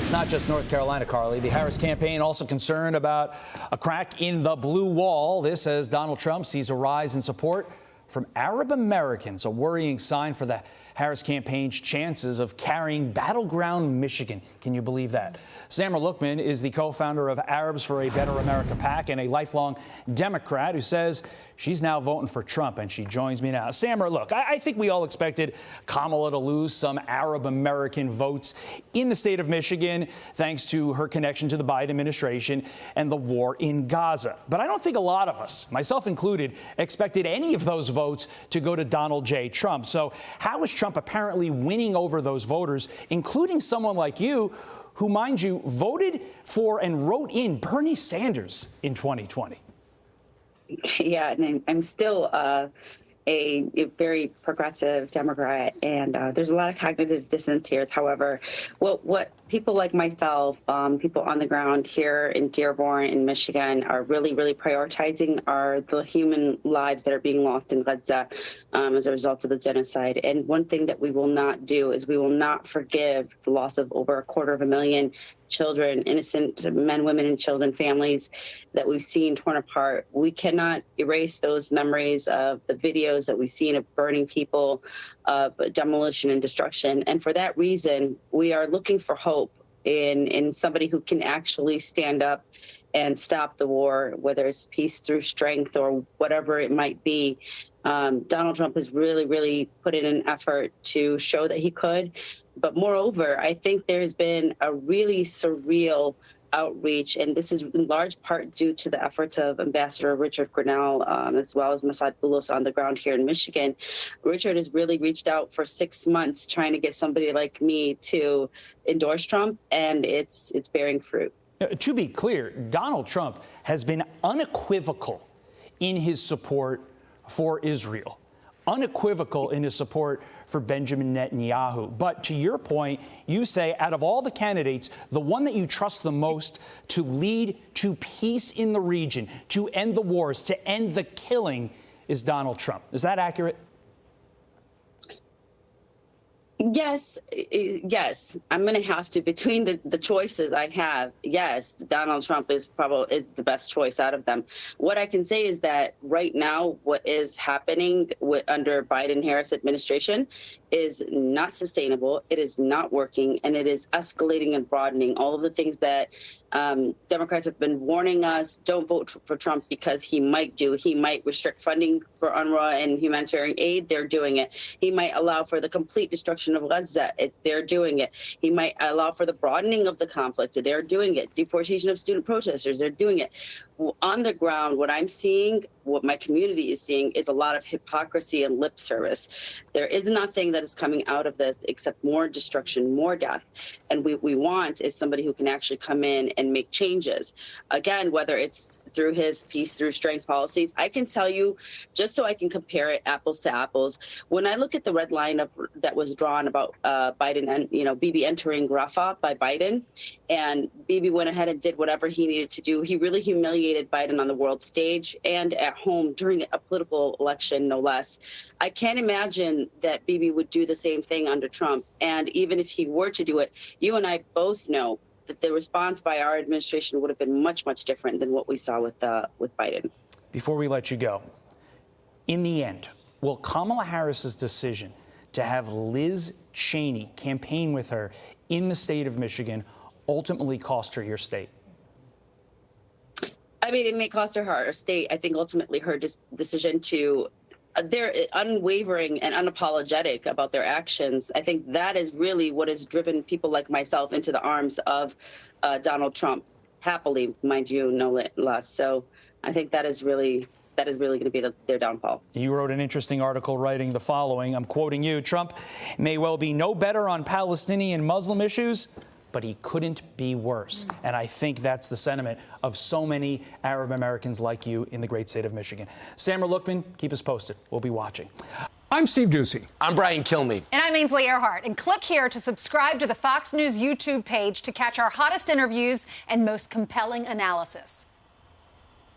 It's not just North Carolina, Carly. The Harris campaign also concerned about a crack in the blue wall. This as Donald Trump sees a rise in support from Arab Americans, a worrying sign for the Harris campaign's chances of carrying battleground Michigan. Can you believe that? Samra'a Luqman is the co-founder of Arabs for a Better America PAC and a lifelong Democrat who says she's now voting for Trump, and she joins me now. Samra'a, look, I think we all expected Kamala to lose some Arab American votes in the state of Michigan thanks to her connection to the Biden administration and the war in Gaza. But I don't think a lot of us, myself included, expected any of those votes to go to Donald J. Trump. So how is Trump apparently winning over those voters, including someone like you, who, mind you, voted for and wrote in Bernie Sanders in 2020? Yeah, and I'm still a very progressive Democrat, and there's a lot of cognitive dissonance here. However, what people like myself, people on the ground here in Dearborn in Michigan, are really prioritizing are the human lives that are being lost in Gaza as a result of the genocide. And one thing that we will not do is we will not forgive the loss of over 250,000 children, innocent men, women, and children, families that we've seen torn apart. We cannot erase those memories of the videos that we've seen of burning people, of demolition and destruction. And for that reason, we are looking for hope in somebody who can actually stand up and stop the war, whether it's peace through strength or whatever it might be. Donald Trump has really put in an effort to show that he could. But moreover, I think there's been a really surreal outreach, and this is in large part due to the efforts of Ambassador Richard Grenell, as well as Masad Boulos on the ground here in Michigan. Richard has really reached out for 6 months trying to get somebody like me to endorse Trump, and it's bearing fruit. To be clear, Donald Trump has been unequivocal in his support for Israel, unequivocal in his support for Benjamin Netanyahu. But to your point, you say out of all the candidates, the one that you trust the most to lead to peace in the region, to end the wars, to end the killing is Donald Trump. Is that accurate? Yes. I'm going to have to, between the choices I have, yes, Donald Trump is probably the best choice out of them. What I can say is that right now, what is happening under Biden-Harris administration is not sustainable. It is not working, and it is escalating and broadening all of the things that Democrats have been warning us. Don't vote for Trump because he might restrict funding for UNRWA and humanitarian aid. They're doing it. He might allow for the complete destruction of Gaza. They're doing it. He might allow for the broadening of the conflict. They're doing it. Deportation of student protesters. They're doing it. On the ground, what I'm seeing, what my community is seeing, is a lot of hypocrisy and lip service. There is nothing that is coming out of this except more destruction, more death. And we want is somebody who can actually come in and make changes. Again, whether it's through his peace through strength policies, I can tell you, just so I can compare it apples to apples, when I look at the red line that was drawn about Biden and Bibi entering Rafah by Biden, and Bibi went ahead and did whatever he needed to do. He really humiliated Biden on the world stage and at home during a political election, no less. I can't imagine that Bibi would do the same thing under Trump. And even if he were to do it, you and I both know that the response by our administration would have been much different than what we saw with Biden. Before we let you go, in the end, will Kamala Harris's decision to have Liz Cheney campaign with her in the state of Michigan ultimately cost her your state? I mean, it may cost her state. I think ultimately her decision to, they're unwavering and unapologetic about their actions. I think that is really what has driven people like myself into the arms of Donald Trump, happily, mind you, no less. So I think that is really going to be their downfall. You wrote an interesting article writing the following. I'm quoting you. Trump may well be no better on Palestinian Muslim issues, but he couldn't be worse. And I think that's the sentiment of so many Arab Americans like you in the great state of Michigan. Samra'a Luqman, keep us posted. We'll be watching. I'm Steve Doocy. I'm Brian Kilmeade. And I'm Ainsley Earhart. And click here to subscribe to the Fox News YouTube page to catch our hottest interviews and most compelling analysis.